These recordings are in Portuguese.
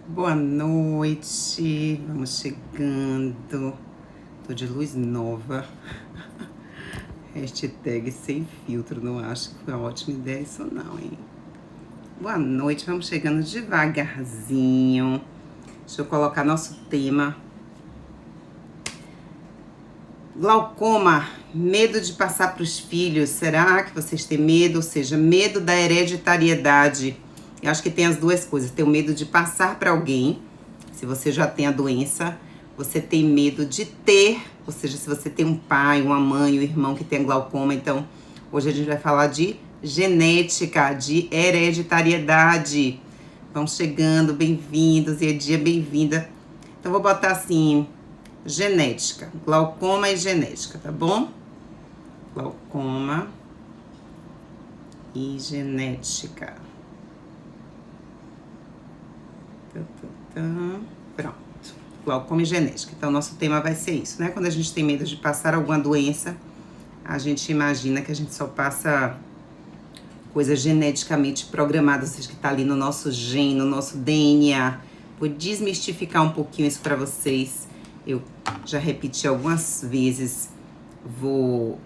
Boa noite, vamos chegando. Tô de luz nova. Hashtag sem filtro, não acho que foi uma ótima ideia isso não, hein? Boa noite, vamos chegando devagarzinho. Deixa eu colocar nosso tema. Glaucoma, medo de passar para os filhos. Será que vocês têm medo? Ou seja, medo da hereditariedade. Eu acho que tem as duas coisas. Tem o medo de passar para alguém, se você já tem a doença. Você tem medo de ter, ou seja, se você tem um pai, uma mãe, um irmão que tem glaucoma. Então, hoje a gente vai falar de genética, de hereditariedade. Vão chegando, bem-vindos. E Edia, bem-vinda. Então, vou botar assim... genética, glaucoma e genética, tá bom? Glaucoma e genética. Pronto. Glaucoma e genética. Então, nosso tema vai ser isso, né? Quando a gente tem medo de passar alguma doença, a gente imagina que a gente só passa coisas geneticamente programadas, ou seja, que tá ali no nosso gene, no nosso DNA. Vou desmistificar um pouquinho isso para vocês. Eu já repeti algumas vezes, vou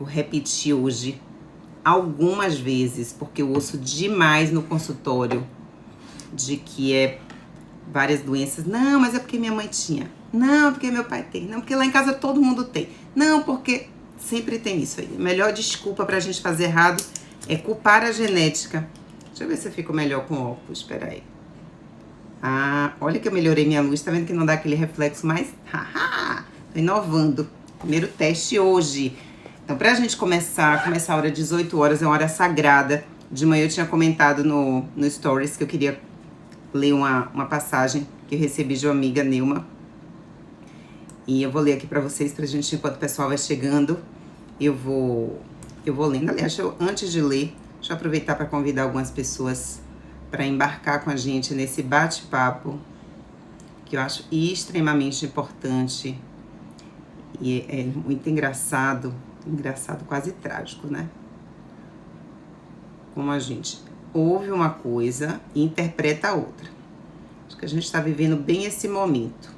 repetir hoje algumas vezes, porque eu ouço demais no consultório de que é várias doenças. Não, mas é porque minha mãe tinha. Não, porque meu pai tem. Não, porque lá em casa todo mundo tem. Não, porque sempre tem isso aí. A melhor desculpa pra gente fazer errado é culpar a genética. Deixa eu ver se eu fico melhor com óculos, espera aí. Ah, olha que eu melhorei minha luz, tá vendo que não dá aquele reflexo mais? Haha, tô inovando. Primeiro teste hoje. Então, pra gente começar a hora 18 horas, é uma hora sagrada. De manhã eu tinha comentado no Stories que eu queria ler uma passagem que eu recebi de uma amiga, Neuma. E eu vou ler aqui pra vocês, pra gente, enquanto o pessoal vai chegando, eu vou lendo. Aliás, antes de ler, deixa eu aproveitar para convidar algumas pessoas para embarcar com a gente nesse bate-papo, que eu acho extremamente importante e é muito engraçado, quase trágico, né? Como a gente ouve uma coisa e interpreta a outra. Acho que a gente está vivendo bem esse momento.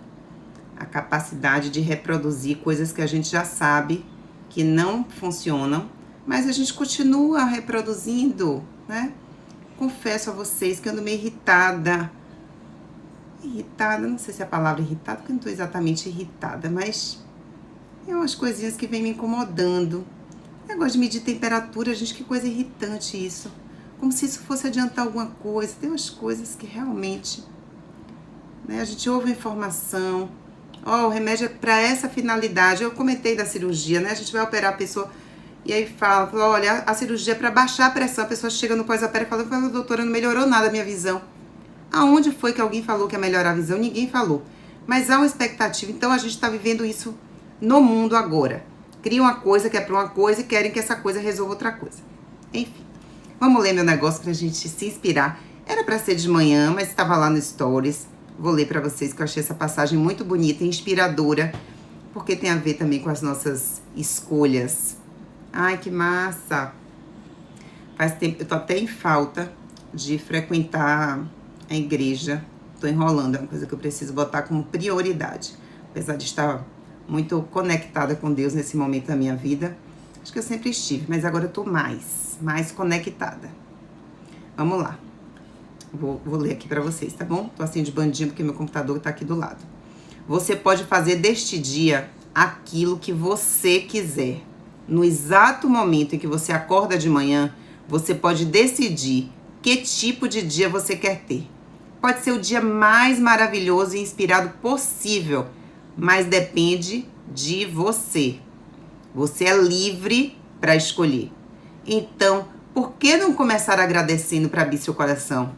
A capacidade de reproduzir coisas que a gente já sabe que não funcionam, mas a gente continua reproduzindo, né? Confesso a vocês que eu ando meio irritada. Não sei se é a palavra irritada, porque eu não tô exatamente irritada, mas é umas coisinhas que vem me incomodando. Negócio de medir temperatura, gente, que coisa irritante isso. Como se isso fosse adiantar alguma coisa. Tem umas coisas que realmente, né, a gente ouve a informação. O remédio é para essa finalidade. Eu comentei da cirurgia, né? A gente vai operar a pessoa e aí fala, olha, a cirurgia é para baixar a pressão. A pessoa chega no pós-opera e fala, doutora, não melhorou nada a minha visão. Aonde foi que alguém falou que ia melhorar a visão? Ninguém falou. Mas há uma expectativa. Então, a gente está vivendo isso no mundo agora. Cria uma coisa que é para uma coisa e querem que essa coisa resolva outra coisa. Enfim, vamos ler meu negócio pra gente se inspirar. Era para ser de manhã, mas estava lá no Stories. Vou ler para vocês que eu achei essa passagem muito bonita e inspiradora, porque tem a ver também com as nossas escolhas. Ai, que massa! Faz tempo, eu tô até em falta de frequentar a igreja. Tô enrolando, é uma coisa que eu preciso botar como prioridade. Apesar de estar muito conectada com Deus nesse momento da minha vida. Acho que eu sempre estive, mas agora eu tô mais conectada. Vamos lá. Vou ler aqui pra vocês, tá bom? Tô assim de bandinho porque meu computador tá aqui do lado. Você pode fazer deste dia aquilo que você quiser. No exato momento em que você acorda de manhã, você pode decidir que tipo de dia você quer ter. Pode ser o dia mais maravilhoso e inspirado possível, mas depende de você. Você é livre para escolher. Então, por que não começar agradecendo para abrir seu coração?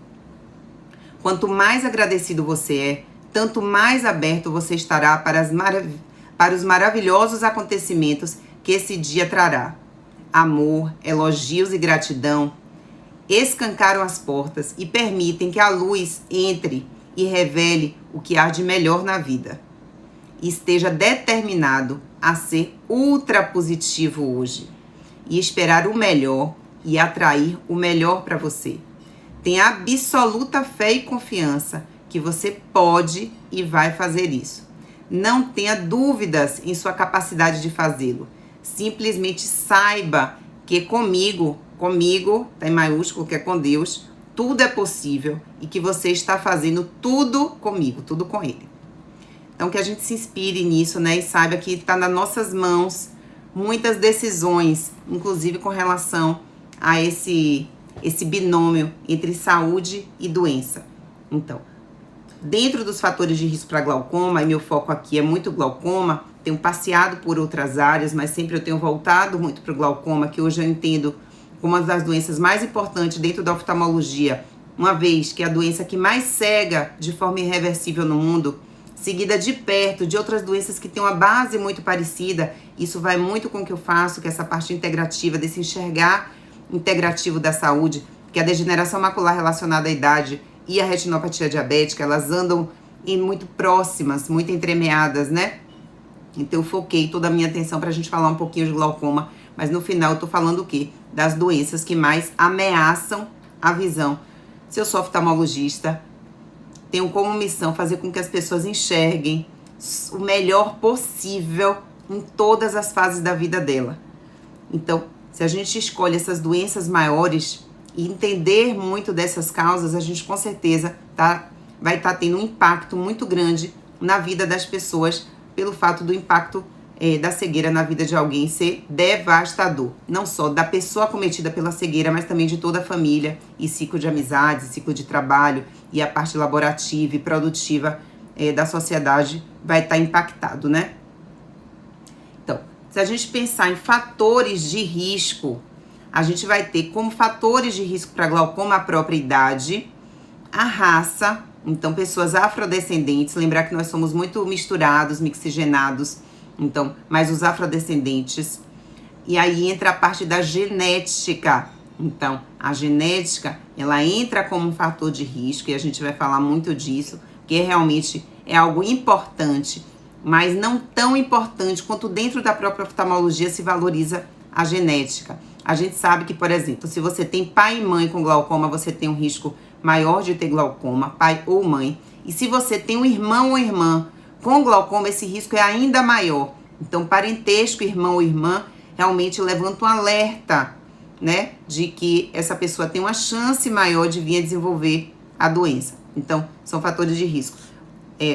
Quanto mais agradecido você é, tanto mais aberto você estará para os maravilhosos acontecimentos que esse dia trará. Amor, elogios e gratidão escancaram as portas e permitem que a luz entre e revele o que há de melhor na vida. Esteja determinado a ser ultra positivo hoje e esperar o melhor e atrair o melhor para você. Tenha absoluta fé e confiança que você pode e vai fazer isso. Não tenha dúvidas em sua capacidade de fazê-lo. Simplesmente saiba que comigo, tá em maiúsculo, que é com Deus, tudo é possível e que você está fazendo tudo comigo, tudo com Ele. Então, que a gente se inspire nisso, né? E saiba que está nas nossas mãos muitas decisões, inclusive com relação a esse binômio entre saúde e doença. Então, dentro dos fatores de risco para glaucoma, e meu foco aqui é muito glaucoma, tenho passeado por outras áreas, mas sempre eu tenho voltado muito para o glaucoma, que hoje eu entendo como uma das doenças mais importantes dentro da oftalmologia, uma vez que é a doença que mais cega de forma irreversível no mundo, seguida de perto de outras doenças que têm uma base muito parecida. Isso vai muito com o que eu faço, que é essa parte integrativa, desse enxergar integrativo da saúde, que a degeneração macular relacionada à idade e a retinopatia diabética, elas andam muito próximas, muito entremeadas, né? Então eu foquei toda a minha atenção para a gente falar um pouquinho de glaucoma, mas no final eu tô falando o quê? Das doenças que mais ameaçam a visão. Se eu sou oftalmologista, tenho como missão fazer com que as pessoas enxerguem o melhor possível em todas as fases da vida dela. Então, se a gente escolhe essas doenças maiores e entender muito dessas causas, a gente com certeza vai estar tendo um impacto muito grande na vida das pessoas, pelo fato do impacto da cegueira na vida de alguém ser devastador. Não só da pessoa acometida pela cegueira, mas também de toda a família, e ciclo de amizade, ciclo de trabalho, e a parte laborativa e produtiva da sociedade vai estar impactado, né? Então, se a gente pensar em fatores de risco, a gente vai ter como fatores de risco para glaucoma a própria idade, a raça, então pessoas afrodescendentes, lembrar que nós somos muito misturados, mixigenados, então, mas os afrodescendentes, e aí entra a parte da genética. Então, a genética, ela entra como um fator de risco, e a gente vai falar muito disso, que realmente é algo importante, mas não tão importante quanto dentro da própria oftalmologia se valoriza a genética. A gente sabe que, por exemplo, se você tem pai e mãe com glaucoma, você tem um risco maior de ter glaucoma, pai ou mãe. E se você tem um irmão ou irmã com glaucoma, esse risco é ainda maior. Então, parentesco, irmão ou irmã, realmente levanta um alerta, né, de que essa pessoa tem uma chance maior de vir a desenvolver a doença. Então, são fatores de risco.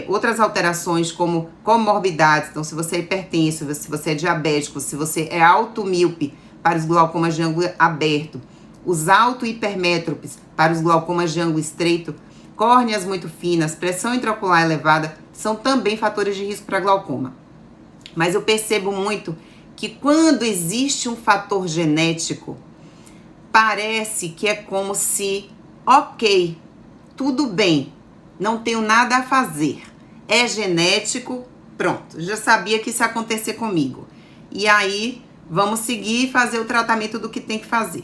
Outras alterações como comorbidades, então se você é hipertenso, se você é diabético, se você é automíope para os glaucomas de ângulo aberto, os auto-hipermétropes para os glaucomas de ângulo estreito, córneas muito finas, pressão intraocular elevada, são também fatores de risco para glaucoma. Mas eu percebo muito que quando existe um fator genético, parece que é como se, ok, tudo bem, não tenho nada a fazer. É genético, pronto, já sabia que isso ia acontecer comigo. E aí, vamos seguir e fazer o tratamento do que tem que fazer.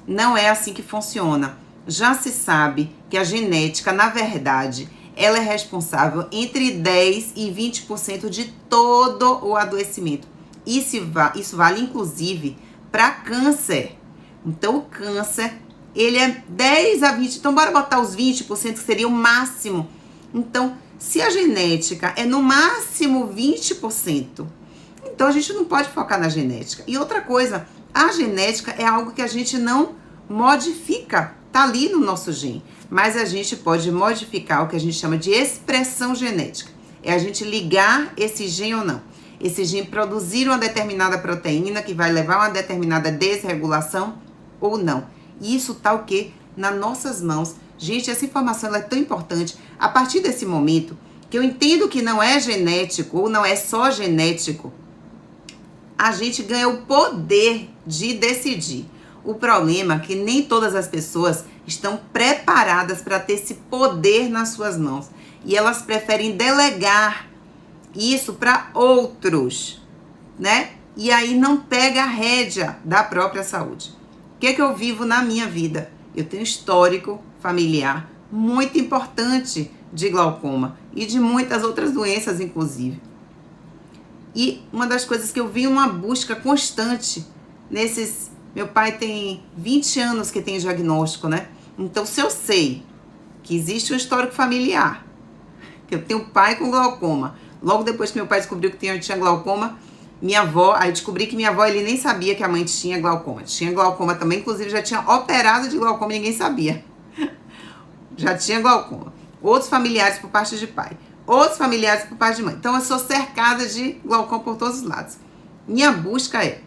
Não é assim que funciona. Já se sabe que a genética, na verdade, ela é responsável entre 10% e 20% de todo o adoecimento. Isso vale, inclusive, para câncer. Então, o câncer, ele é 10 a 20%. Então, bora botar os 20%, que seria o máximo. Então, se a genética é no máximo 20%, então a gente não pode focar na genética. E outra coisa, a genética é algo que a gente não modifica. Tá ali no nosso gene. Mas a gente pode modificar o que a gente chama de expressão genética. É a gente ligar esse gene ou não. Esse gene produzir uma determinada proteína que vai levar a uma determinada desregulação ou não. E isso tá o quê? Nas nossas mãos. Gente, essa informação ela é tão importante. A partir desse momento, que eu entendo que não é genético ou não é só genético, a gente ganha o poder de decidir. O problema é que nem todas as pessoas estão preparadas para ter esse poder nas suas mãos. E elas preferem delegar isso para outros, né? E aí não pega a rédea da própria saúde. O que eu vivo na minha vida? Eu tenho histórico familiar muito importante de glaucoma e de muitas outras doenças, inclusive. E uma das coisas que eu vi uma busca constante Meu pai tem 20 anos que tem diagnóstico, né? Então, se eu sei que existe um histórico familiar, que eu tenho pai com glaucoma. Logo depois que meu pai descobriu que eu tinha glaucoma, minha avó, aí descobri que minha avó, ele nem sabia que a mãe tinha glaucoma. Tinha glaucoma também, inclusive já tinha operado de glaucoma e ninguém sabia. Já tinha glaucoma. Outros familiares por parte de pai. Outros familiares por parte de mãe. Então eu sou cercada de glaucoma por todos os lados. Minha busca é,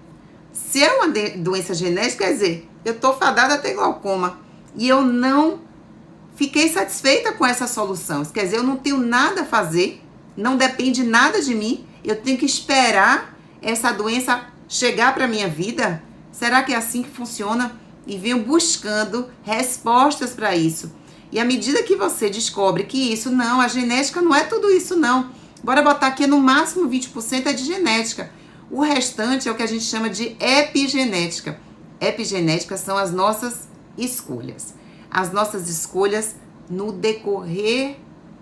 se é uma doença genética, quer dizer, eu tô fadada a ter glaucoma. E eu não fiquei satisfeita com essa solução. Quer dizer, eu não tenho nada a fazer, não depende nada de mim. Eu tenho que esperar essa doença chegar para minha vida? Será que é assim que funciona? E venho buscando respostas para isso. E à medida que você descobre que isso não, a genética não é tudo isso não. Bora botar aqui no máximo 20% é de genética. O restante é o que a gente chama de epigenética. Epigenética são as nossas escolhas. As nossas escolhas no decorrer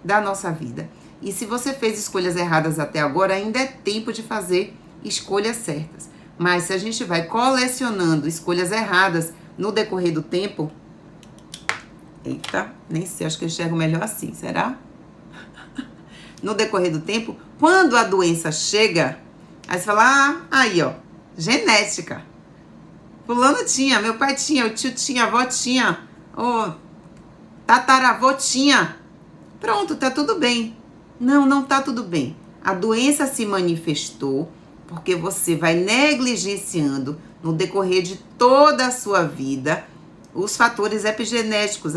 da nossa vida. E se você fez escolhas erradas até agora, ainda é tempo de fazer escolhas certas. Mas se a gente vai colecionando escolhas erradas no decorrer do tempo... Eita, nem sei, acho que eu enxergo melhor assim, será? No decorrer do tempo, quando a doença chega, aí você fala, aí ó, genética. Fulano tinha, meu pai tinha, o tio tinha, a avó tinha, o tataravô tinha. Pronto, tá tudo bem. Não, não tá tudo bem. A doença se manifestou porque você vai negligenciando no decorrer de toda a sua vida os fatores epigenéticos,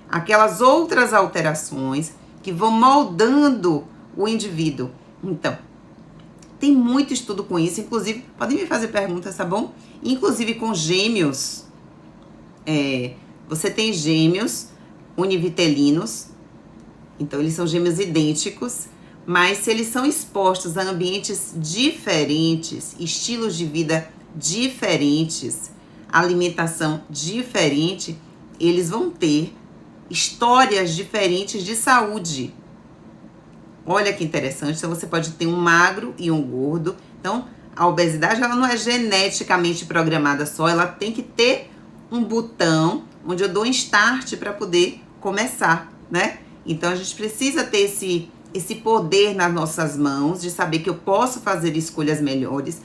aquelas outras alterações que vão moldando o indivíduo. Então, tem muito estudo com isso, inclusive, podem me fazer perguntas, tá bom? Inclusive com gêmeos, você tem gêmeos univitelinos, então eles são gêmeos idênticos, mas se eles são expostos a ambientes diferentes, estilos de vida diferentes, alimentação diferente, eles vão ter histórias diferentes de saúde. Olha que interessante, então você pode ter um magro e um gordo. Então, a obesidade ela não é geneticamente programada só, ela tem que ter um botão onde eu dou um start para poder começar, né? Então, a gente precisa ter esse poder nas nossas mãos de saber que eu posso fazer escolhas melhores.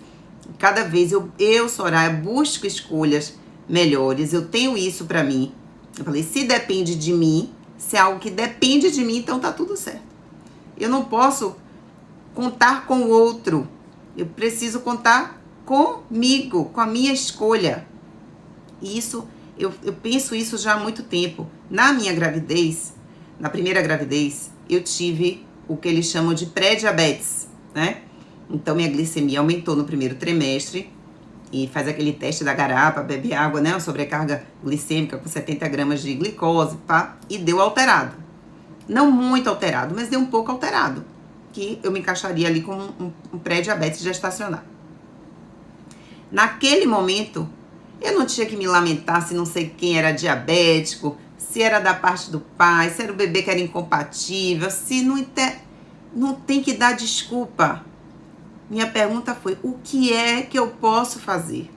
Cada vez eu, Soraya, busco escolhas melhores. Eu tenho isso pra mim. Eu falei, se depende de mim, se é algo que depende de mim, então tá tudo certo. Eu não posso contar com o outro. Eu preciso contar comigo, com a minha escolha. E isso, eu penso isso já há muito tempo. Na minha gravidez, na primeira gravidez, eu tive o que eles chamam de pré-diabetes, né? Então, minha glicemia aumentou no primeiro trimestre e faz aquele teste da garapa, bebe água, né? Uma sobrecarga glicêmica com 70 gramas de glicose, pá, e deu alterado. Não muito alterado, mas deu um pouco alterado, que eu me encaixaria ali com um pré-diabetes gestacional. Naquele momento, eu não tinha que me lamentar se não sei quem era diabético, se era da parte do pai, se era o bebê que era incompatível, se não tem que dar desculpa. Minha pergunta foi, o que é que eu posso fazer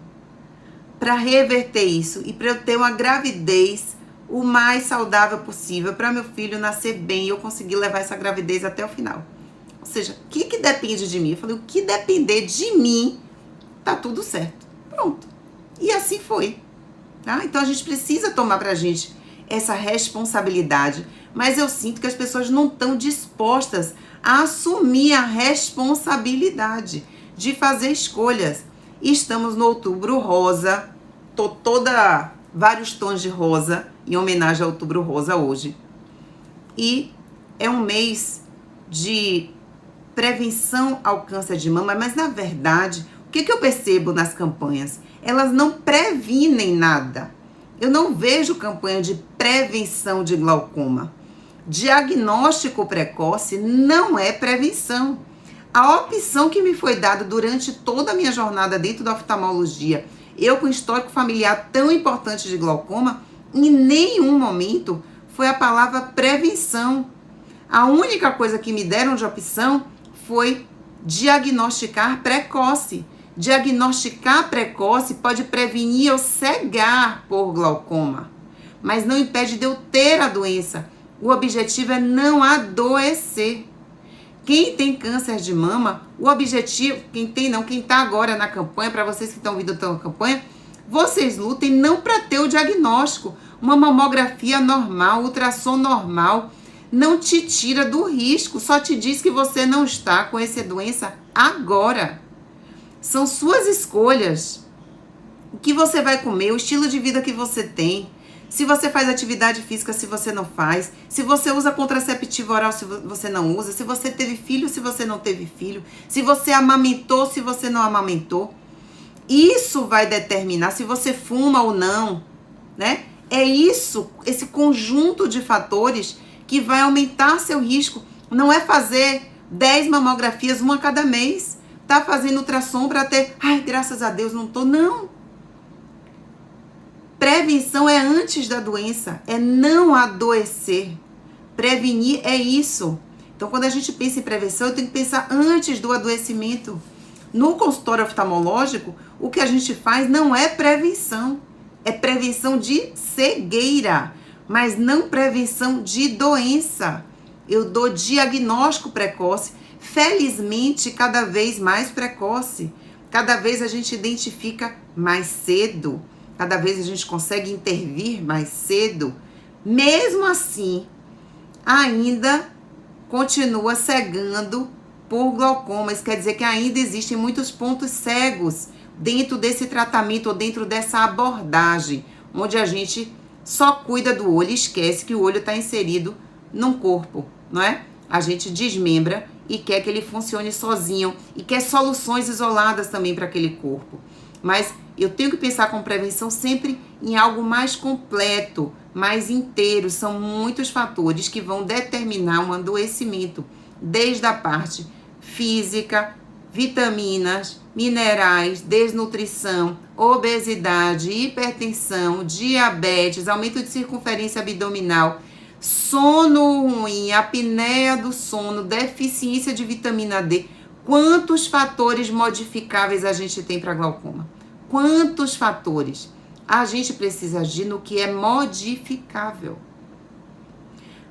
para reverter isso e para eu ter uma gravidez o mais saudável possível, para meu filho nascer bem e eu conseguir levar essa gravidez até o final? Ou seja, o que depende de mim? Eu falei, o que depender de mim, tá tudo certo. Pronto. E assim foi. Tá? Então a gente precisa tomar pra gente essa responsabilidade, mas eu sinto que as pessoas não estão dispostas a assumir a responsabilidade de fazer escolhas. Estamos no Outubro Rosa, tô toda vários tons de rosa, em homenagem ao Outubro Rosa hoje. E é um mês de prevenção ao câncer de mama, mas na verdade, o que eu percebo nas campanhas? Elas não previnem nada. Eu não vejo campanha de prevenção de glaucoma. Diagnóstico precoce não é prevenção. A opção que me foi dada durante toda a minha jornada dentro da oftalmologia, eu com histórico familiar tão importante de glaucoma, em nenhum momento foi a palavra prevenção. A única coisa que me deram de opção foi diagnosticar precoce. Diagnosticar precoce pode prevenir eu cegar por glaucoma. mas não impede de eu ter a doença. O objetivo é não adoecer. Quem tem câncer de mama, o objetivo, quem tá agora na campanha, para vocês que estão ouvindo a campanha, vocês lutem não para ter o diagnóstico. Uma mamografia normal, ultrassom normal, não te tira do risco, só te diz que você não está com essa doença agora. São suas escolhas. O que você vai comer, o estilo de vida que você tem, se você faz atividade física, se você não faz, se você usa contraceptivo oral, se você não usa, se você teve filho, se você não teve filho, se você amamentou, se você não amamentou. Isso vai determinar se você fuma ou não, né? É isso, esse conjunto de fatores que vai aumentar seu risco. Não é fazer 10 mamografias, uma a cada mês. Tá fazendo ultrassom para ter, ai, graças a Deus não tô. Não. Prevenção é antes da doença, é não adoecer. Prevenir é isso. Então, quando a gente pensa em prevenção, eu tenho que pensar antes do adoecimento. No consultório oftalmológico, o que a gente faz não é prevenção. É prevenção de cegueira, mas não prevenção de doença. Eu dou diagnóstico precoce, felizmente cada vez mais precoce. Cada vez a gente identifica mais cedo. Cada vez a gente consegue intervir mais cedo. Mesmo assim, ainda continua cegando por glaucoma. Isso quer dizer que ainda existem muitos pontos cegos dentro desse tratamento ou dentro dessa abordagem, onde a gente só cuida do olho e esquece que o olho está inserido num corpo, não é? A gente desmembra e quer que ele funcione sozinho e quer soluções isoladas também para aquele corpo. Mas eu tenho que pensar com prevenção sempre em algo mais completo, mais inteiro. São muitos fatores que vão determinar um adoecimento, desde a parte física, vitaminas, minerais, desnutrição, obesidade, hipertensão, diabetes, aumento de circunferência abdominal, sono ruim, apneia do sono, deficiência de vitamina D. Quantos fatores modificáveis a gente tem para glaucoma? Quantos fatores? A gente precisa agir no que é modificável.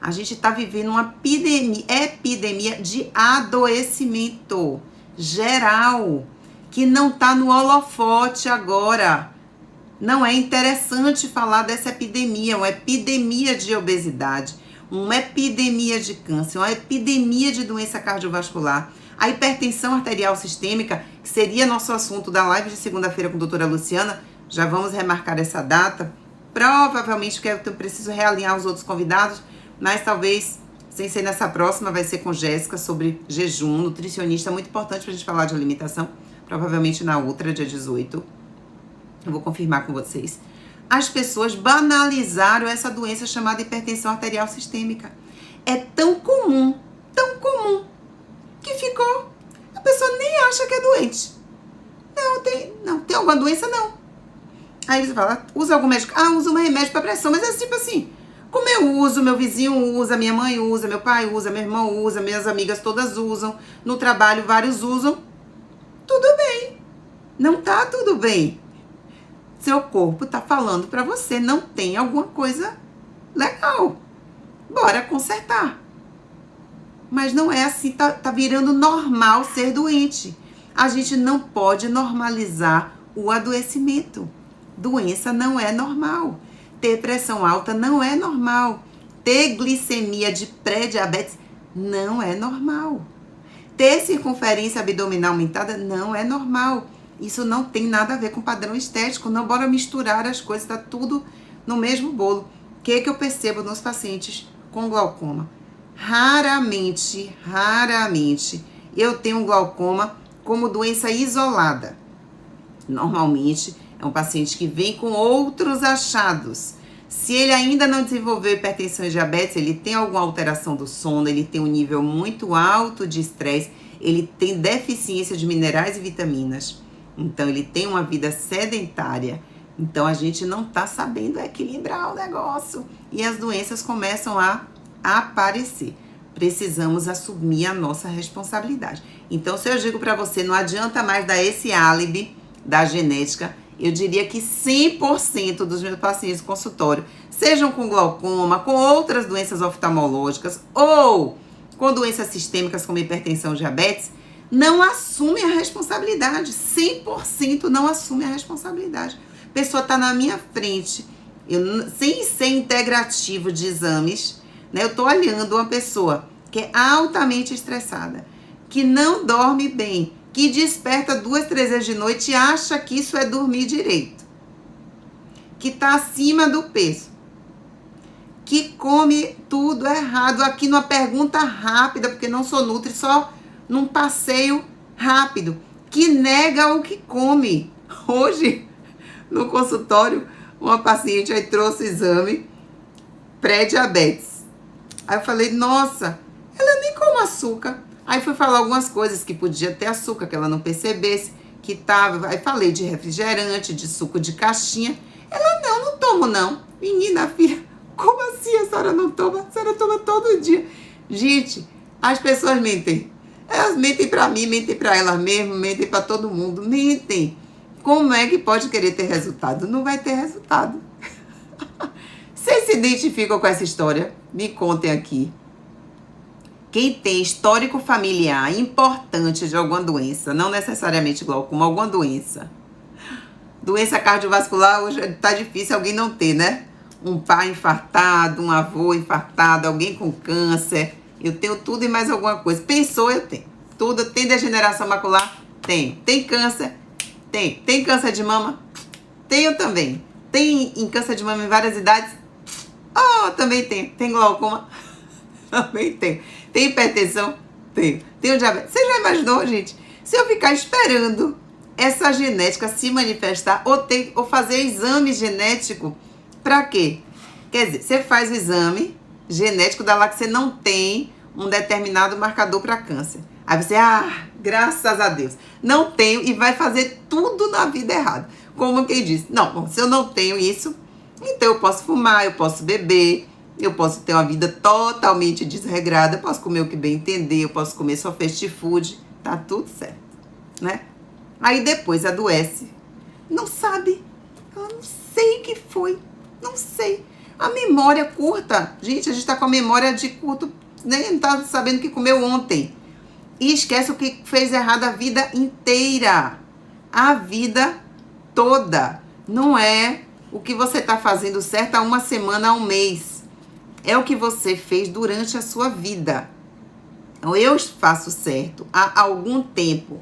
A gente está vivendo uma epidemia de adoecimento geral, que não está no holofote agora. Não é interessante falar dessa epidemia, uma epidemia de obesidade, uma epidemia de câncer, uma epidemia de doença cardiovascular. A hipertensão arterial sistêmica, que seria nosso assunto da live de segunda-feira com a doutora Luciana, já vamos remarcar essa data. Provavelmente que eu preciso realinhar os outros convidados, mas talvez, sem ser nessa próxima, vai ser com Jéssica, sobre jejum, nutricionista, muito importante pra gente falar de alimentação. Provavelmente na outra, dia 18. Eu vou confirmar com vocês. As pessoas banalizaram essa doença chamada hipertensão arterial sistêmica. É tão comum, que ficou. A pessoa nem acha que é doente. Não, tem alguma doença? Não. Aí você fala, usa algum médico? Usa um remédio para pressão, mas é tipo assim, como eu uso, meu vizinho usa, minha mãe usa, meu pai usa, meu irmão usa, minhas amigas todas usam, no trabalho vários usam, tudo bem. Não tá tudo bem. Seu corpo tá falando para você, não tem alguma coisa legal. Bora consertar. Mas não é assim, tá virando normal ser doente. A gente não pode normalizar o adoecimento. Doença não é normal. Ter pressão alta não é normal. Ter glicemia de pré-diabetes não é normal. Ter circunferência abdominal aumentada não é normal. Isso não tem nada a ver com padrão estético. Não bora misturar as coisas, tá tudo no mesmo bolo. O que eu percebo nos pacientes com glaucoma? Raramente, eu tenho um glaucoma como doença isolada. Normalmente, é um paciente que vem com outros achados. Se ele ainda não desenvolveu hipertensão e diabetes, ele tem alguma alteração do sono, ele tem um nível muito alto de estresse, ele tem deficiência de minerais e vitaminas. Então, ele tem uma vida sedentária. Então, a gente não tá sabendo equilibrar o negócio. E as doenças começam a aparecer. Precisamos assumir a nossa responsabilidade. Então, se eu digo para você, não adianta mais dar esse álibi da genética Eu diria que 100% dos meus pacientes do consultório, sejam com glaucoma, com outras doenças oftalmológicas ou com doenças sistêmicas como hipertensão e diabetes, não assumem a responsabilidade. 100% não assumem a responsabilidade. A pessoa está na minha frente, sem ser integrativo de exames, né? Eu estou olhando uma pessoa que é altamente estressada, que não dorme bem, que desperta 2, 3 vezes de noite e acha que isso é dormir direito, que está acima do peso, que come tudo errado, aqui numa pergunta rápida, porque não sou nutri, só num passeio rápido, que nega o que come. Hoje, no consultório, uma paciente aí trouxe o exame pré-diabetes. Aí eu falei, nossa, ela nem come açúcar. Aí fui falar algumas coisas que podia ter açúcar, que ela não percebesse, que tava. Aí falei de refrigerante, de suco de caixinha. Ela, não tomo não. Menina, filha, como assim a senhora não toma? A senhora toma todo dia. Gente, as pessoas mentem. Elas mentem pra mim, mentem pra elas mesmas, mentem pra todo mundo. Mentem. Como é que pode querer ter resultado? Não vai ter resultado. Vocês se identificam com essa história? Me contem aqui. Quem tem histórico familiar importante de alguma doença, não necessariamente glaucoma, alguma doença. Doença cardiovascular, hoje tá difícil alguém não ter, né? Um pai infartado, um avô infartado, alguém com câncer. Eu tenho tudo e mais alguma coisa. Pensou, eu tenho. Tudo. Tem degeneração macular? Tenho. Tem câncer? Tenho. Tem câncer de mama? Tenho também. Tem câncer de mama em várias idades? Oh, também tenho. Tem glaucoma? Também tenho. Tem hipertensão? Tenho. Tenho diabetes? Você já imaginou, gente? Se eu ficar esperando essa genética se manifestar ou fazer exame genético, pra quê? Quer dizer, você faz o exame genético, dá lá que você não tem um determinado marcador para câncer. Aí você, graças a Deus, não tenho, e vai fazer tudo na vida errado. Como quem diz, não, bom, se eu não tenho isso, então eu posso fumar, eu posso beber, eu posso ter uma vida totalmente desregrada, eu posso comer o que bem entender, eu posso comer só fast food, tá tudo certo, né? Aí depois adoece, não sabe, eu não sei o que foi, não sei. A memória curta, gente, a gente tá com a memória de curto, nem não tá sabendo o que comeu ontem. E esquece o que fez errado a vida inteira, a vida toda. Não é o que você tá fazendo certo há uma semana, há um mês. É o que você fez durante a sua vida. Então, eu faço certo há algum tempo,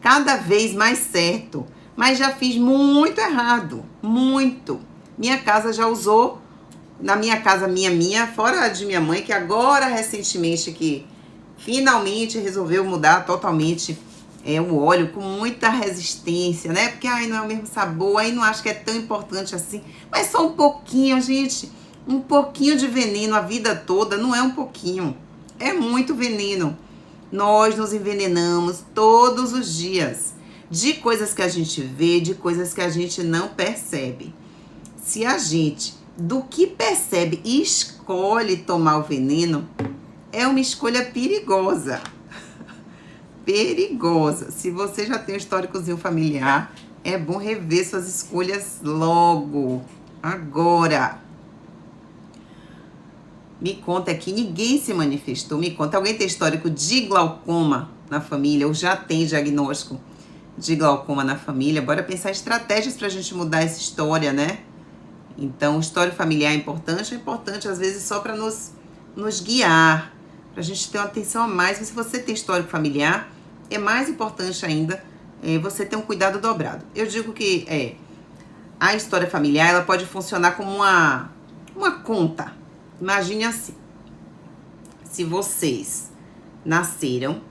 cada vez mais certo, mas já fiz muito errado, muito. Minha casa já usou, na minha casa, minha, fora de minha mãe, que agora, recentemente, que finalmente resolveu mudar totalmente o óleo, com muita resistência, né? Porque, não é o mesmo sabor, aí não acho que é tão importante assim. Mas só um pouquinho, gente. Um pouquinho de veneno a vida toda, não é um pouquinho. É muito veneno. Nós nos envenenamos todos os dias. De coisas que a gente vê, de coisas que a gente não percebe. Se a gente, do que percebe, escolhe tomar o veneno, é uma escolha perigosa. Perigosa. Se você já tem um históricozinho familiar, é bom rever suas escolhas logo. Agora. Me conta aqui, ninguém se manifestou. Me conta, alguém tem histórico de glaucoma na família ou já tem diagnóstico de glaucoma na família? Bora pensar em estratégias pra gente mudar essa história, né? Então, história familiar é importante às vezes só para nos guiar, pra gente ter uma atenção a mais. Mas se você tem histórico familiar, é mais importante ainda você ter um cuidado dobrado. Eu digo que a história familiar, ela pode funcionar como uma conta. Imagine assim, se vocês nasceram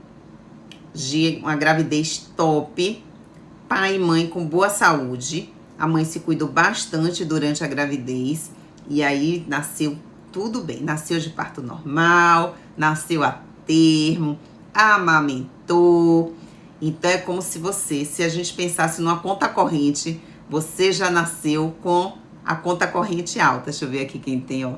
de uma gravidez top, pai e mãe com boa saúde, a mãe se cuidou bastante durante a gravidez e aí nasceu tudo bem, nasceu de parto normal, nasceu a termo, amamentou. Então é como se a gente pensasse numa conta corrente, você já nasceu com a conta corrente alta. Deixa eu ver aqui quem tem,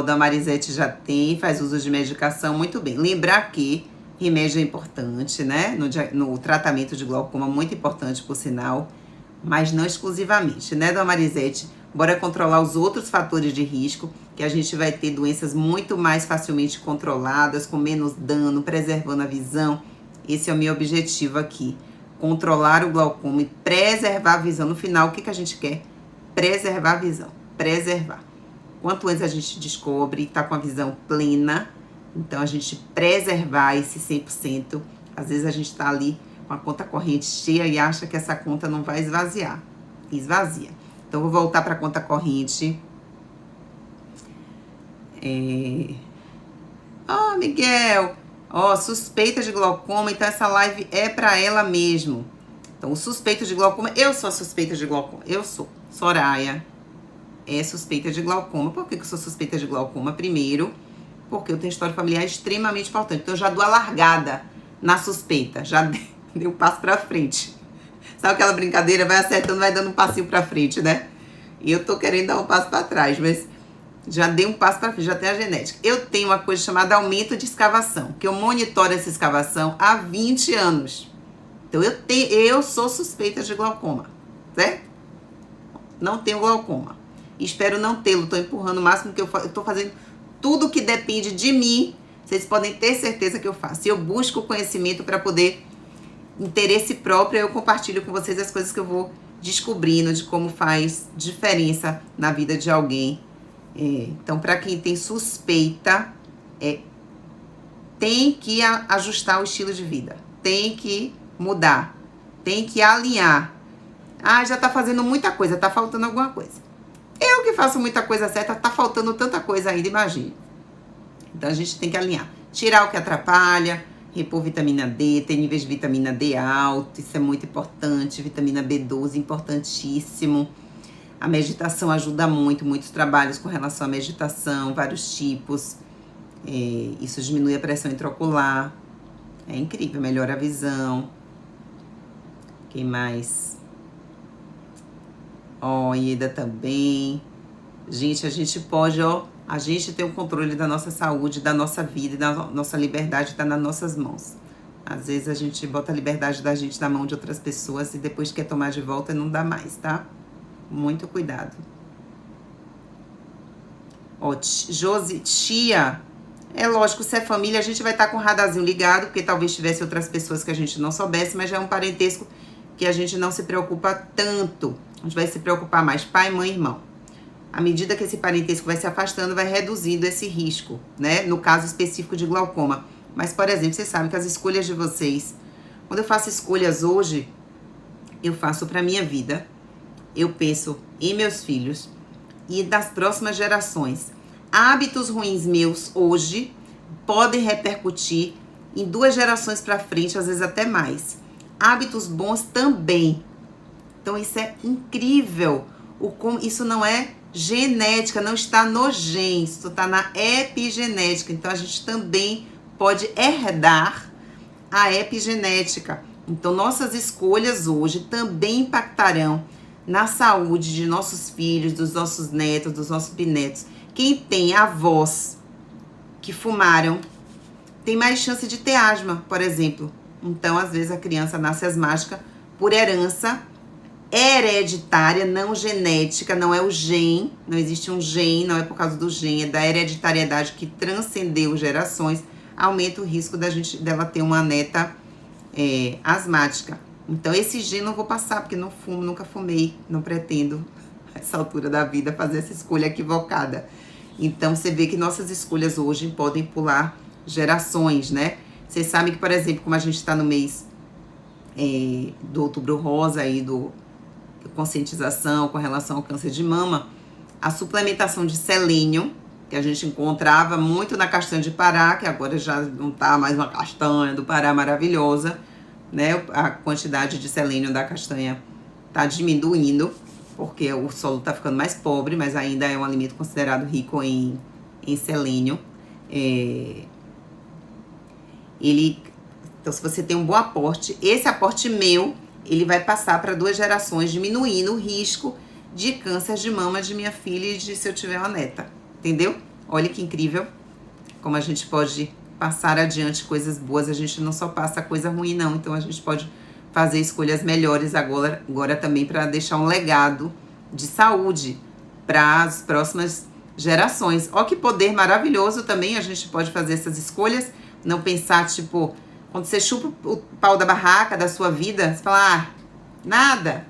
da Marisete já tem, faz uso de medicação, muito bem. Lembrar que Remédio é importante, né? No tratamento de glaucoma, muito importante, por sinal, mas não exclusivamente, né, dona Marisete? Bora controlar os outros fatores de risco, que a gente vai ter doenças muito mais facilmente controladas, com menos dano, preservando a visão. Esse é o meu objetivo aqui. Controlar o glaucoma e preservar a visão. No final, o que a gente quer? Preservar a visão. Preservar. Quanto antes a gente descobre e tá com a visão plena, então a gente preservar esse 100%. Às vezes a gente tá ali com a conta corrente cheia e acha que essa conta não vai esvaziar. Esvazia. Então, vou voltar para a conta corrente. Miguel, suspeita de glaucoma, então essa live é para ela mesmo. Então, o suspeito de glaucoma, eu sou a suspeita de glaucoma. Eu sou. Soraya é suspeita de glaucoma. Por que eu sou suspeita de glaucoma? Primeiro, porque eu tenho história familiar extremamente importante. Então, eu já dou a largada na suspeita. Já dei um passo para frente. Sabe aquela brincadeira? Vai acertando, vai dando um passinho pra frente, né? E eu tô querendo dar um passo pra trás, mas já dei um passo pra frente, já tem a genética. Eu tenho uma coisa chamada aumento de escavação, que eu monitoro essa escavação há 20 anos. Então, eu sou suspeita de glaucoma, certo? Não tenho glaucoma. Espero não tê-lo, tô empurrando o máximo que eu tô fazendo tudo que depende de mim. Vocês podem ter certeza que eu faço. E eu busco conhecimento para poder... interesse próprio, eu compartilho com vocês as coisas que eu vou descobrindo de como faz diferença na vida de alguém. Então, para quem tem suspeita, tem que ajustar o estilo de vida, tem que mudar, tem que alinhar. Já tá fazendo muita coisa, tá faltando alguma coisa. Eu que faço muita coisa certa, tá faltando tanta coisa ainda, imagine. Então, a gente tem que alinhar, tirar o que atrapalha, repor vitamina D, ter níveis de vitamina D alto, isso é muito importante. Vitamina B12, importantíssimo. A meditação ajuda muito, muitos trabalhos com relação à meditação, vários tipos. Isso diminui a pressão intraocular. É incrível, melhora a visão. Quem mais? Ieda também. Gente, a gente pode, a gente tem o controle da nossa saúde, da nossa vida e da nossa liberdade, tá nas nossas mãos. Às vezes a gente bota a liberdade da gente na mão de outras pessoas e depois quer tomar de volta e não dá mais, tá? Muito cuidado. Josi, tia, é lógico, se é família, a gente vai estar com o radarzinho ligado, porque talvez tivesse outras pessoas que a gente não soubesse, mas já é um parentesco que a gente não se preocupa tanto. A gente vai se preocupar mais pai, mãe, irmão. À medida que esse parentesco vai se afastando, vai reduzindo esse risco, né? No caso específico de glaucoma. Mas, por exemplo, vocês sabem que as escolhas de vocês... Quando eu faço escolhas hoje, eu faço para minha vida. Eu penso em meus filhos e das próximas gerações. Hábitos ruins meus hoje podem repercutir em 2 gerações para frente, às vezes até mais. Hábitos bons também. Então, isso é incrível. Isso não é genética, não está no genes, isso está na epigenética. Então, a gente também pode herdar a epigenética. Então, nossas escolhas hoje também impactarão na saúde de nossos filhos, dos nossos netos, dos nossos bisnetos. Quem tem avós que fumaram tem mais chance de ter asma, por exemplo. Então, às vezes, a criança nasce asmática por herança hereditária, não genética, não é o gene, não existe um gene, não é por causa do gene, é da hereditariedade que transcendeu gerações, aumenta o risco dela ter uma neta asmática. Então, esse gene não vou passar, porque não fumo, nunca fumei, não pretendo, nessa altura da vida, fazer essa escolha equivocada. Então, você vê que nossas escolhas hoje podem pular gerações, né? Vocês sabem que, por exemplo, como a gente está no mês do Outubro Rosa aí, do conscientização com relação ao câncer de mama, a suplementação de selênio, que a gente encontrava muito na castanha de Pará, que agora já não tá mais uma castanha do Pará maravilhosa, né? A quantidade de selênio da castanha tá diminuindo, porque o solo tá ficando mais pobre, mas ainda é um alimento considerado rico em selênio. Então, se você tem um bom aporte, esse aporte meu, ele vai passar para 2 gerações, diminuindo o risco de câncer de mama de minha filha e de se eu tiver uma neta. Entendeu? Olha que incrível como a gente pode passar adiante coisas boas. A gente não só passa coisa ruim, não. Então a gente pode fazer escolhas melhores agora também para deixar um legado de saúde para as próximas gerações. Ó, que poder maravilhoso também a gente pode fazer essas escolhas. Não pensar, tipo, quando você chupa o pau da barraca da sua vida, você fala, nada,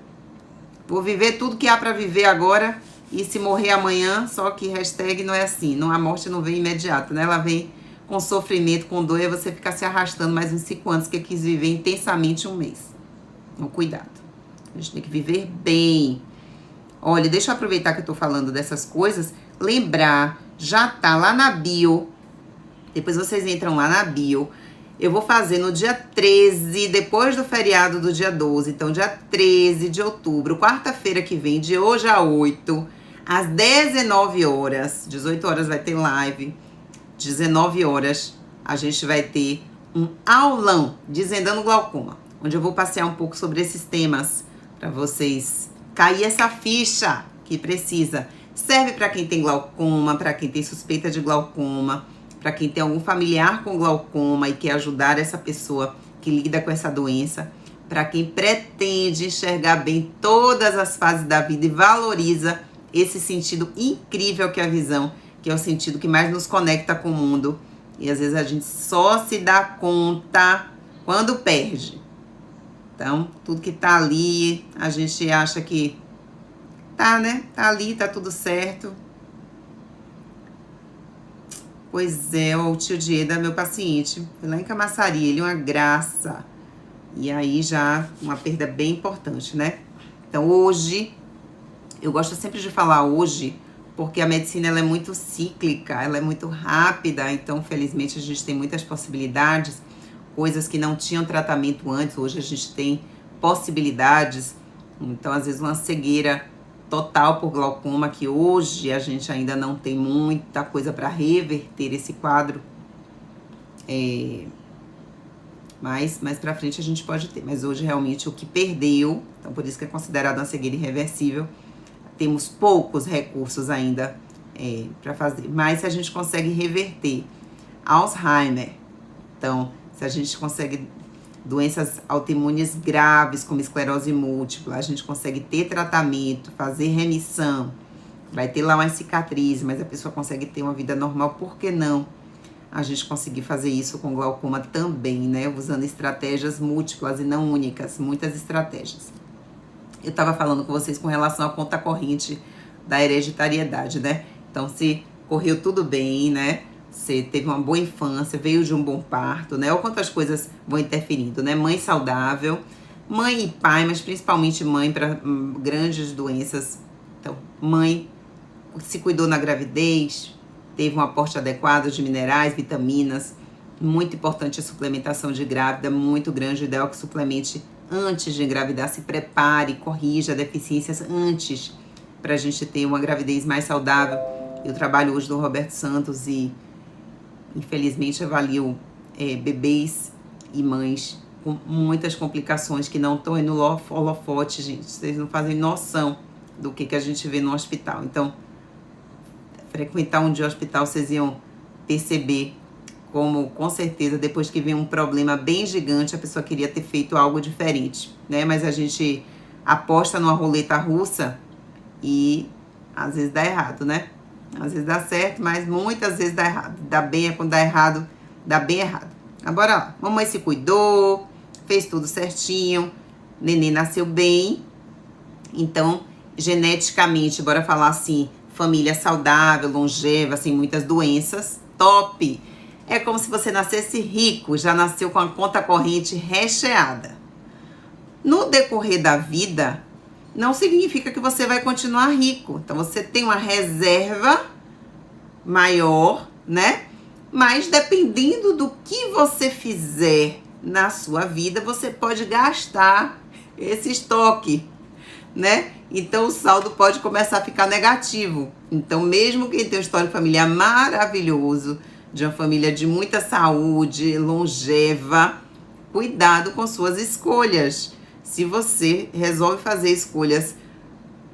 vou viver tudo que há para viver agora e se morrer amanhã, só que hashtag não é assim, não, a morte não vem imediata, né? Ela vem com sofrimento, com dor, e você fica se arrastando mais uns 5 anos que quis viver intensamente um mês. Então, cuidado. A gente tem que viver bem. Olha, deixa eu aproveitar que eu tô falando dessas coisas, lembrar, já tá lá na bio, depois vocês entram lá na bio, eu vou fazer no dia 13, depois do feriado do dia 12, então dia 13 de outubro, quarta-feira que vem, de hoje a 8, às 19 horas, 18 horas vai ter live, 19 horas a gente vai ter um aulão Desvendando Glaucoma, onde eu vou passear um pouco sobre esses temas para vocês cair essa ficha que precisa. Serve para quem tem glaucoma, para quem tem suspeita de glaucoma, para quem tem algum familiar com glaucoma e quer ajudar essa pessoa que lida com essa doença, para quem pretende enxergar bem todas as fases da vida e valoriza esse sentido incrível que é a visão, que é o sentido que mais nos conecta com o mundo. E às vezes a gente só se dá conta quando perde. Então, tudo que tá ali, a gente acha que tá, né? Tá ali, tá tudo certo. Pois é, ó, o tio Dieda, meu paciente, foi lá em Camaçari, ele é uma graça. E aí já uma perda bem importante, né? Então hoje, eu gosto sempre de falar hoje, porque a medicina ela é muito cíclica, ela é muito rápida, então felizmente a gente tem muitas possibilidades, coisas que não tinham tratamento antes, hoje a gente tem possibilidades. Então às vezes uma cegueira total por glaucoma, que hoje a gente ainda não tem muita coisa para reverter esse quadro. Mas mais para frente a gente pode ter. Mas hoje realmente o que perdeu, então por isso que é considerado uma cegueira irreversível, temos poucos recursos ainda para fazer. Mas se a gente consegue reverter Alzheimer, então se a gente consegue doenças autoimunes graves, como esclerose múltipla, a gente consegue ter tratamento, fazer remissão, vai ter lá uma cicatriz, mas a pessoa consegue ter uma vida normal, por que não a gente conseguir fazer isso com glaucoma também, né? Usando estratégias múltiplas e não únicas, muitas estratégias. Eu tava falando com vocês com relação à conta corrente da hereditariedade, né? Então, se correu tudo bem, né? Você teve uma boa infância, veio de um bom parto, né? Olha quantas coisas vão interferindo, né? Mãe saudável, mãe e pai, mas principalmente mãe para grandes doenças. Então, mãe se cuidou na gravidez, teve um aporte adequado de minerais, vitaminas. Muito importante a suplementação de grávida, muito grande. O ideal que suplemente antes de engravidar, se prepare, corrija deficiências antes, para a gente ter uma gravidez mais saudável. Eu trabalho hoje no Roberto Santos e infelizmente avalio bebês e mães com muitas complicações que não estão no holofote, gente. Vocês não fazem noção do que a gente vê no hospital. Então, frequentar um dia o hospital, vocês iam perceber como, com certeza, depois que vem um problema bem gigante, a pessoa queria ter feito algo diferente, né? Mas a gente aposta numa roleta russa e às vezes dá errado, né? Às vezes dá certo, mas muitas vezes dá errado. Dá bem, quando dá errado, dá bem errado. Agora lá, mamãe se cuidou, fez tudo certinho, neném nasceu bem. Então, geneticamente, bora falar assim, família saudável, longeva, sem muitas doenças, top! É como se você nascesse rico, já nasceu com a conta corrente recheada. No decorrer da vida, não significa que você vai continuar rico. Então, você tem uma reserva maior, né? Mas dependendo do que você fizer na sua vida, você pode gastar esse estoque, né? Então, o saldo pode começar a ficar negativo. Então, mesmo quem tem um histórico familiar maravilhoso, de uma família de muita saúde, longeva, cuidado com suas escolhas. Se você resolve fazer escolhas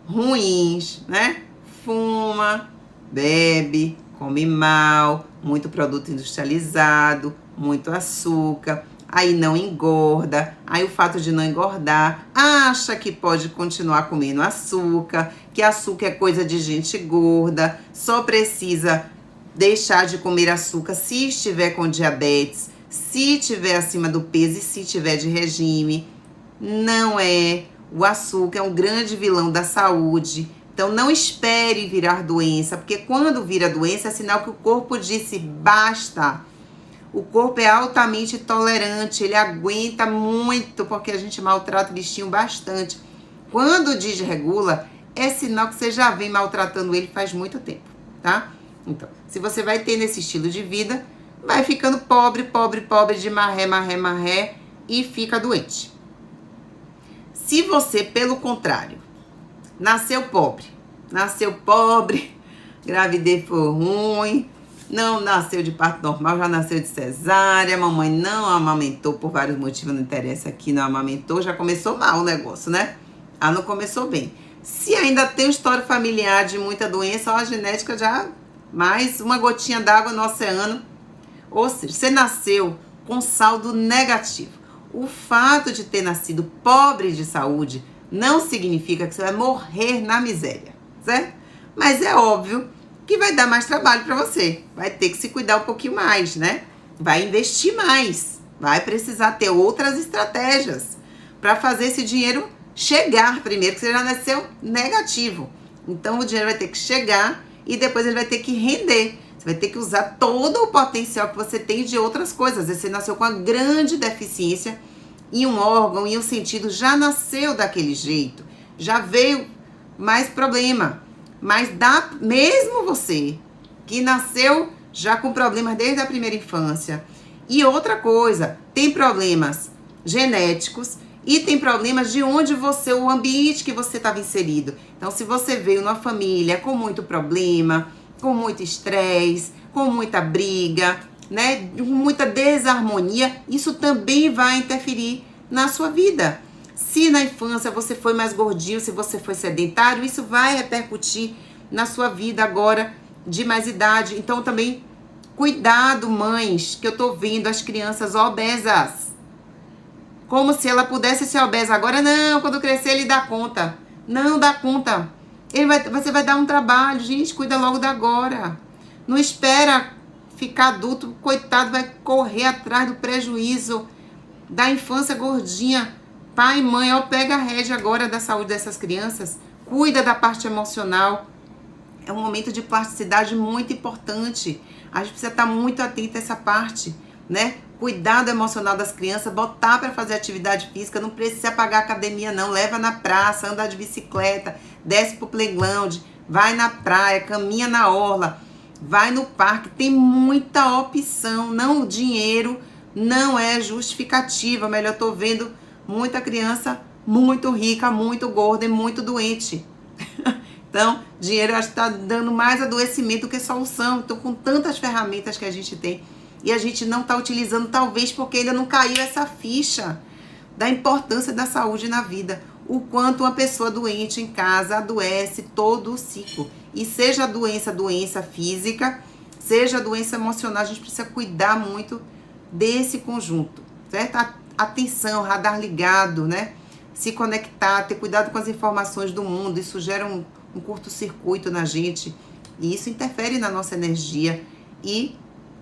ruins, né? Fuma, bebe, come mal, muito produto industrializado, muito açúcar, aí não engorda, aí o fato de não engordar, acha que pode continuar comendo açúcar, que açúcar é coisa de gente gorda, só precisa deixar de comer açúcar se estiver com diabetes, se estiver acima do peso e se estiver de regime. Não é. O açúcar é um grande vilão da saúde. Então não espere virar doença, porque quando vira doença é sinal que o corpo disse basta. O corpo é altamente tolerante, ele aguenta muito, porque a gente maltrata o bichinho bastante. Quando desregula, é sinal que você já vem maltratando ele faz muito tempo, tá? Então, se você vai ter nesse estilo de vida, vai ficando pobre, pobre, pobre, de marré, marré, marré, e fica doente. Se você, pelo contrário, nasceu pobre, gravidez foi ruim, não nasceu de parto normal, já nasceu de cesárea, mamãe não amamentou por vários motivos, não interessa aqui, não amamentou, já começou mal o negócio, né? Não começou bem. Se ainda tem história familiar de muita doença, ó, a genética já, mais uma gotinha d'água no oceano. Ou seja, você nasceu com saldo negativo. O fato de ter nascido pobre de saúde não significa que você vai morrer na miséria, certo? Mas é óbvio que vai dar mais trabalho para você. Vai ter que se cuidar um pouquinho mais, né? Vai investir mais. Vai precisar ter outras estratégias para fazer esse dinheiro chegar primeiro, que você já nasceu negativo. Então o dinheiro vai ter que chegar e depois ele vai ter que render. Você vai ter que usar todo o potencial que você tem de outras coisas. Você nasceu com uma grande deficiência em um órgão, em um sentido, já nasceu daquele jeito. Já veio mais problema. Mas mesmo você que nasceu já com problemas desde a primeira infância. E outra coisa, tem problemas genéticos e tem problemas de onde você, o ambiente que você estava inserido. Então, se você veio numa família com muito problema, com muito estresse, com muita briga, né, com muita desarmonia, isso também vai interferir na sua vida. Se na infância você foi mais gordinho, se você foi sedentário, isso vai repercutir na sua vida agora de mais idade. Então também, cuidado, mães, que eu tô vendo as crianças obesas. Como se ela pudesse ser obesa agora. Não, quando crescer ele dá conta. Não dá conta. Você vai dar um trabalho, gente, cuida logo da agora. Não espera ficar adulto, coitado, vai correr atrás do prejuízo da infância gordinha. Pai e mãe, ó, pega a rédea agora da saúde dessas crianças, cuida da parte emocional. É um momento de plasticidade muito importante. A gente precisa estar muito atento a essa parte, né? Cuidado emocional das crianças, botar para fazer atividade física, não precisa pagar academia não, leva na praça, anda de bicicleta, desce pro playground, vai na praia, caminha na orla, vai no parque, tem muita opção, não, o dinheiro não é justificativa, mas eu tô vendo muita criança muito rica, muito gorda e muito doente. Então, dinheiro acho que tá dando mais adoecimento do que solução. Então, com tantas ferramentas que a gente tem e a gente não tá utilizando, talvez porque ainda não caiu essa ficha da importância da saúde na vida. O quanto uma pessoa doente em casa adoece todo o ciclo. E seja a doença física, seja a doença emocional, a gente precisa cuidar muito desse conjunto, certo? Atenção, radar ligado, né? Se conectar, ter cuidado com as informações do mundo, isso gera um curto-circuito na gente e isso interfere na nossa energia. E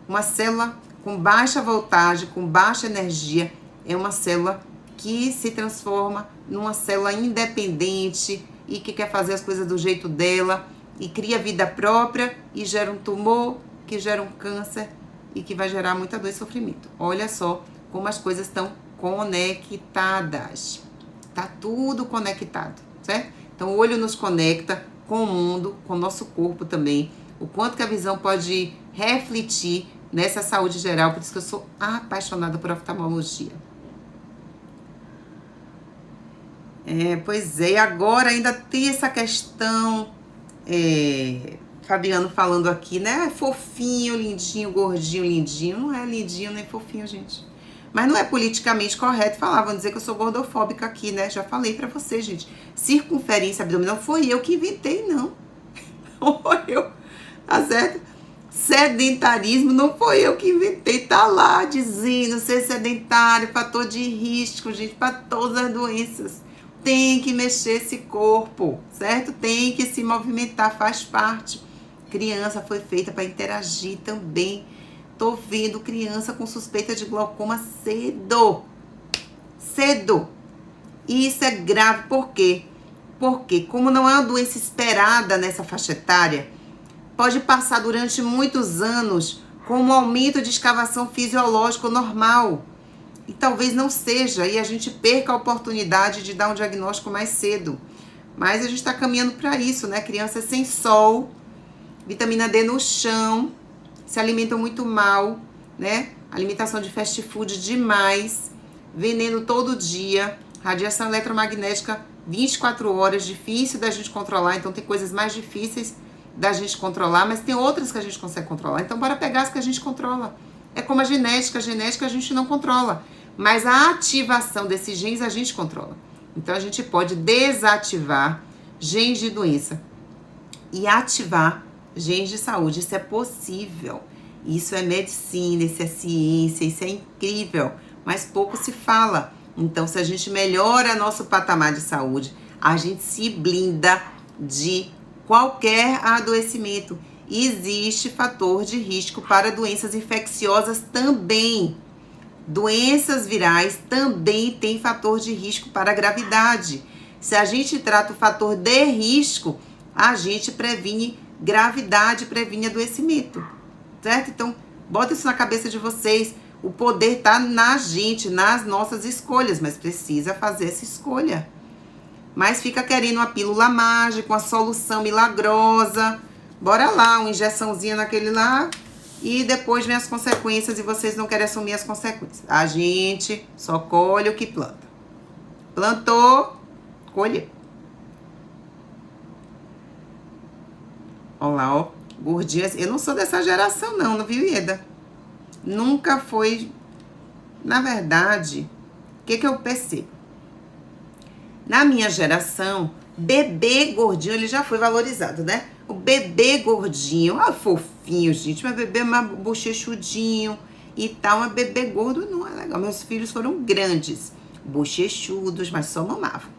uma célula com baixa voltagem, com baixa energia, é uma célula que se transforma numa célula independente e que quer fazer as coisas do jeito dela e cria vida própria e gera um tumor, que gera um câncer e que vai gerar muita dor e sofrimento. Olha só como as coisas estão conectadas. Tá tudo conectado, certo? Então o olho nos conecta com o mundo, com o nosso corpo também. O quanto que a visão pode refletir nessa saúde geral. Por isso que eu sou apaixonada por oftalmologia. Pois é, agora ainda tem essa questão, Fabiano falando aqui, né? Fofinho, lindinho, gordinho, lindinho. Não é lindinho nem fofinho, gente. Mas não é politicamente correto falar, vão dizer que eu sou gordofóbica aqui, né? Já falei pra você, gente. Circunferência abdominal foi eu que inventei, não. Ou eu, tá certo? Sedentarismo não foi eu que inventei, tá lá dizendo ser sedentário, fator de risco, gente, para todas as doenças. Tem que mexer esse corpo, certo? Tem que se movimentar, faz parte. Criança foi feita para interagir também. Tô vendo criança com suspeita de glaucoma cedo. Cedo. E isso é grave, por quê? Porque como não é uma doença esperada nessa faixa etária, pode passar durante muitos anos com um aumento de escavação fisiológico normal. E talvez não seja, e a gente perca a oportunidade de dar um diagnóstico mais cedo. Mas a gente está caminhando para isso, né? Crianças sem sol, vitamina D no chão, se alimentam muito mal, né? Alimentação de fast food demais, veneno todo dia, radiação eletromagnética 24 horas, difícil da gente controlar, então tem coisas mais difíceis da gente controlar, mas tem outras que a gente consegue controlar. Então bora pegar as que a gente controla. É como a genética a gente não controla, mas a ativação desses genes a gente controla. Então a gente pode desativar genes de doença e ativar genes de saúde. Isso é possível. Isso é medicina, isso é ciência, isso é incrível, mas pouco se fala. Então, se a gente melhora nosso patamar de saúde, a gente se blinda de qualquer adoecimento. Existe fator de risco para doenças infecciosas também. Doenças virais também tem fator de risco para a gravidade. Se a gente trata o fator de risco, a gente previne gravidade, previne adoecimento, certo? Então, bota isso na cabeça de vocês. O poder está na gente, nas nossas escolhas, mas precisa fazer essa escolha. Mas fica querendo uma pílula mágica, uma solução milagrosa. Bora lá, uma injeçãozinha naquele lá e depois vem as consequências e vocês não querem assumir as consequências. A gente só colhe o que planta. Plantou, colheu. Olha lá, ó, gordinhas. Eu não sou dessa geração não, viu, Ieda? Nunca foi. Na verdade, o que eu percebo? Na minha geração, bebê gordinho, ele já foi valorizado, né? O bebê gordinho, fofinho, gente, mas bebê mais bochechudinho e tal, mas bebê gordo não é legal. Meus filhos foram grandes, bochechudos, mas só mamavam.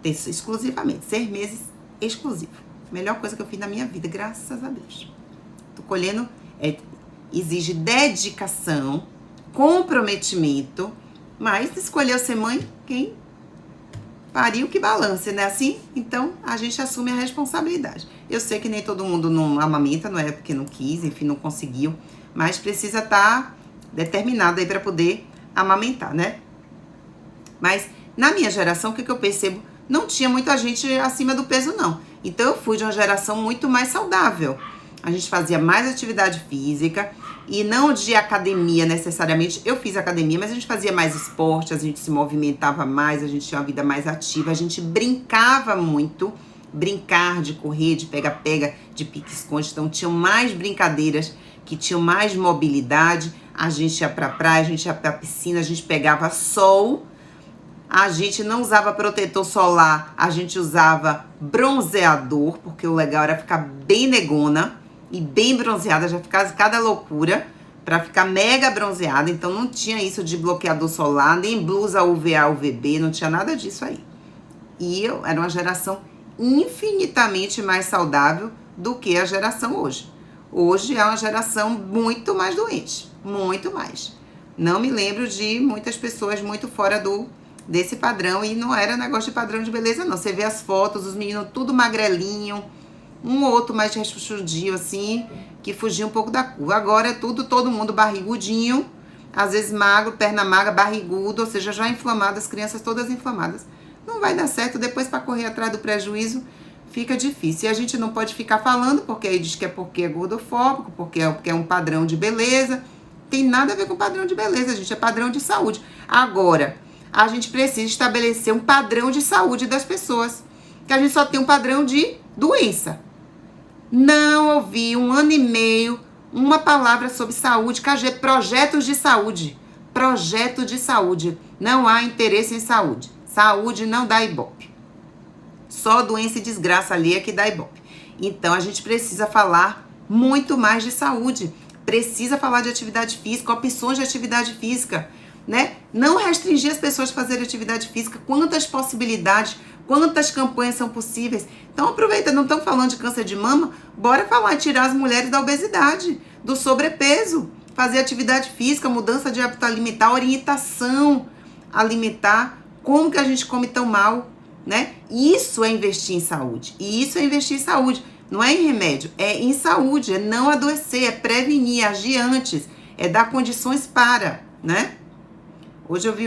Exclusivamente, 6 meses exclusivo. Melhor coisa que eu fiz na minha vida, graças a Deus. Tô colhendo, exige dedicação, comprometimento, mas escolheu ser mãe, quem pariu que balance, né? Assim, então a gente assume a responsabilidade. Eu sei que nem todo mundo não amamenta, não é porque não quis, enfim, não conseguiu, mas precisa estar determinado aí para poder amamentar, né? Mas na minha geração, o que eu percebo? Não tinha muita gente acima do peso, não. Então eu fui de uma geração muito mais saudável. A gente fazia mais atividade física e não de academia necessariamente. Eu fiz academia, mas a gente fazia mais esporte, a gente se movimentava mais, a gente tinha uma vida mais ativa, a gente brincava muito. Brincar de correr, de pega-pega, de pique-esconde. Então tinham mais brincadeiras que tinham mais mobilidade. A gente ia pra praia, a gente ia pra piscina, a gente pegava sol. A gente não usava protetor solar, a gente usava bronzeador, porque o legal era ficar bem negona e bem bronzeada, já ficava cada loucura para ficar mega bronzeada. Então não tinha isso de bloqueador solar, nem blusa UVA, UVB, não tinha nada disso aí. E eu era uma geração infinitamente mais saudável do que a geração hoje. Hoje é uma geração muito mais doente, muito mais. Não me lembro de muitas pessoas muito fora desse padrão, e não era negócio de padrão de beleza, não. Você vê as fotos, os meninos tudo magrelinho, um ou outro mais rechonchudinho, assim, que fugia um pouco da curva. Agora é todo mundo barrigudinho, às vezes magro, perna magra, barrigudo, ou seja, já inflamado, as crianças todas inflamadas. Não vai dar certo, depois para correr atrás do prejuízo fica difícil. E a gente não pode ficar falando, porque aí diz que é porque é gordofóbico, porque é um padrão de beleza. Tem nada a ver com padrão de beleza, gente, é padrão de saúde. Agora, a gente precisa estabelecer um padrão de saúde das pessoas, que a gente só tem um padrão de doença. Não ouvi 1 ano e meio uma palavra sobre saúde, KG, projetos de saúde. Projeto de saúde. Não há interesse em saúde. Saúde não dá ibope. Só doença e desgraça ali é que dá ibope. Então, a gente precisa falar muito mais de saúde. Precisa falar de atividade física, opções de atividade física, né? Não restringir as pessoas a fazerem atividade física. Quantas possibilidades, quantas campanhas são possíveis. Então aproveita, não estão falando de câncer de mama? Bora falar e tirar as mulheres da obesidade, do sobrepeso. Fazer atividade física, mudança de hábito alimentar, orientação alimentar. Como que a gente come tão mal, né? Isso é investir em saúde. E isso é investir em saúde. Não é em remédio, é em saúde, é não adoecer, é prevenir, é agir antes, é dar condições para, né? Hoje eu vi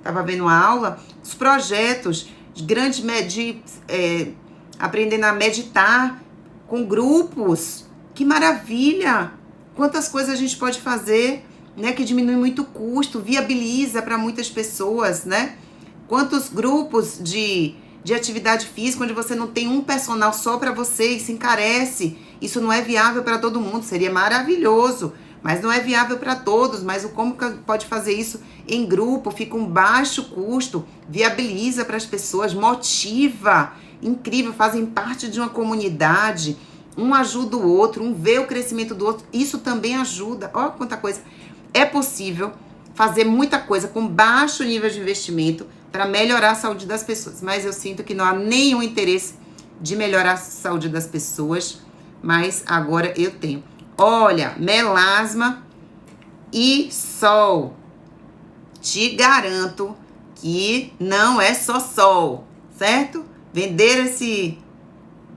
tava vendo uma aula, os projetos grandes aprendendo a meditar com grupos. Que maravilha! Quantas coisas a gente pode fazer, né? Que diminui muito o custo, viabiliza para muitas pessoas, né? Quantos grupos de atividade física onde você não tem um personal só para você e se encarece. Isso não é viável para todo mundo, seria maravilhoso, mas não é viável para todos. Mas como pode fazer isso em grupo, fica um baixo custo, viabiliza para as pessoas, motiva, incrível, fazem parte de uma comunidade, um ajuda o outro, um vê o crescimento do outro, isso também ajuda. Olha quanta coisa. É possível fazer muita coisa com baixo nível de investimento para melhorar a saúde das pessoas. Mas eu sinto que não há nenhum interesse de melhorar a saúde das pessoas. Mas agora eu tenho. Olha, melasma e sol. Te garanto que não é só sol, certo? Venderam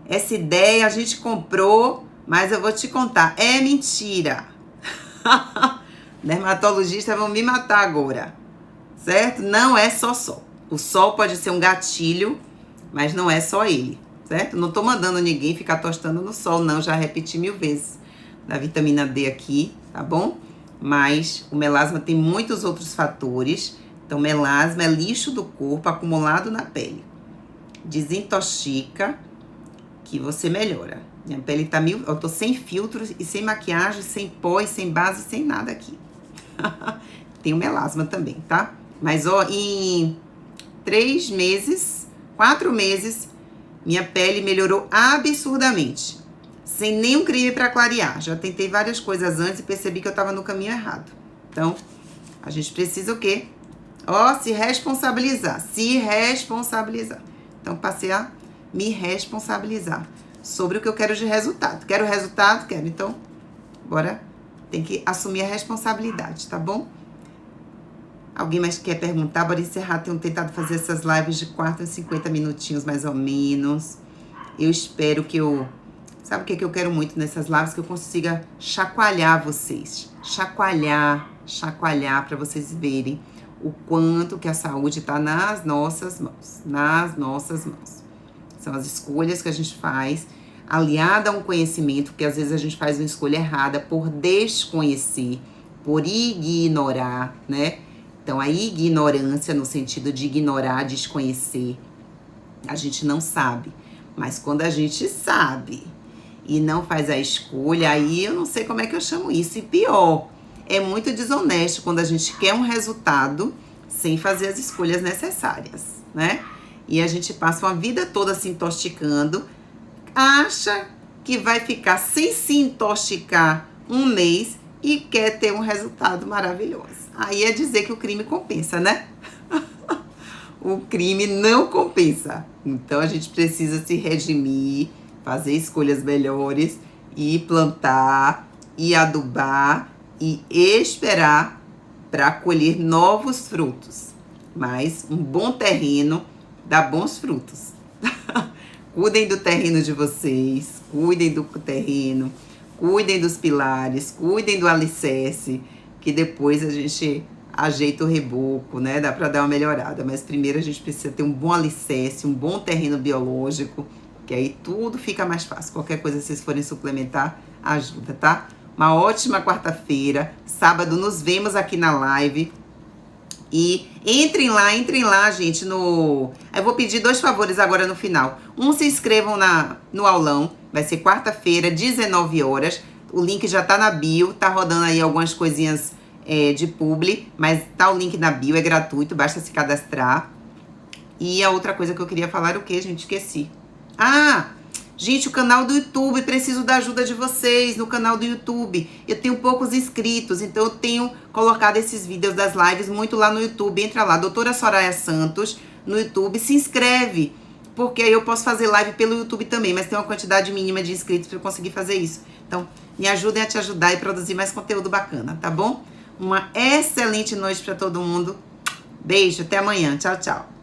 essa ideia, a gente comprou, mas eu vou te contar, é mentira. Dermatologistas vão me matar agora, certo? Não é só sol. O sol pode ser um gatilho, mas não é só ele, certo? Não tô mandando ninguém ficar tostando no sol, não. Já repeti 1000 vezes da vitamina D aqui, tá bom? Mas o melasma tem muitos outros fatores. Então, melasma é lixo do corpo acumulado na pele. Desintoxica, que você melhora. Minha pele tá eu tô sem filtros e sem maquiagem, sem pó, e sem base, sem nada aqui. Tem o melasma também, tá? Mas, ó, em 4 meses, minha pele melhorou absurdamente. Sem nenhum creme pra clarear. Já tentei várias coisas antes e percebi que eu tava no caminho errado. Então, a gente precisa o quê? Ó, se responsabilizar. Se responsabilizar. Então, passei a me responsabilizar sobre o que eu quero de resultado. Quero resultado? Quero. Então, bora. Tem que assumir a responsabilidade, tá bom? Alguém mais quer perguntar? Bora encerrar. Tenho tentado fazer essas lives de 40 a 50 minutinhos, mais ou menos. Eu espero que Sabe o que eu quero muito nessas lives? Que eu consiga chacoalhar vocês. Chacoalhar para vocês verem o quanto que a saúde tá nas nossas mãos. Nas nossas mãos. São as escolhas que a gente faz, aliada a um conhecimento, porque às vezes a gente faz uma escolha errada por desconhecer, por ignorar, né? Então, a ignorância, no sentido de ignorar, desconhecer, a gente não sabe. Mas quando a gente sabe e não faz a escolha, aí eu não sei como é que eu chamo isso. E pior, é muito desonesto quando a gente quer um resultado sem fazer as escolhas necessárias, né? E a gente passa uma vida toda se intoxicando, acha que vai ficar sem se intoxicar um mês e quer ter um resultado maravilhoso. Aí é dizer que o crime compensa, né? O crime não compensa. Então a gente precisa se redimir, fazer escolhas melhores e plantar e adubar e esperar para colher novos frutos. Mas um bom terreno dá bons frutos. Cuidem do terreno de vocês, cuidem do terreno, cuidem dos pilares, cuidem do alicerce, que depois a gente ajeita o reboco, né? Dá para dar uma melhorada, mas primeiro a gente precisa ter um bom alicerce, um bom terreno biológico, que aí tudo fica mais fácil. Qualquer coisa que vocês forem suplementar, ajuda, tá? Uma ótima quarta-feira, sábado nos vemos aqui na live. E entrem lá, gente, Eu vou pedir 2 favores agora no final. Se inscrevam no aulão, vai ser quarta-feira, 19 horas. O link já tá na bio, tá rodando aí algumas coisinhas de publi, mas tá o link na bio, é gratuito, basta se cadastrar. E a outra coisa que eu queria falar era o quê, gente? Esqueci. Gente, o canal do YouTube, preciso da ajuda de vocês no canal do YouTube. Eu tenho poucos inscritos, então eu tenho colocado esses vídeos das lives muito lá no YouTube. Entra lá, Doutora Soraya Santos, no YouTube, se inscreve, porque aí eu posso fazer live pelo YouTube também, mas tem uma quantidade mínima de inscritos para eu conseguir fazer isso. Então, me ajudem a te ajudar e produzir mais conteúdo bacana, tá bom? Uma excelente noite para todo mundo. Beijo, até amanhã. Tchau, tchau.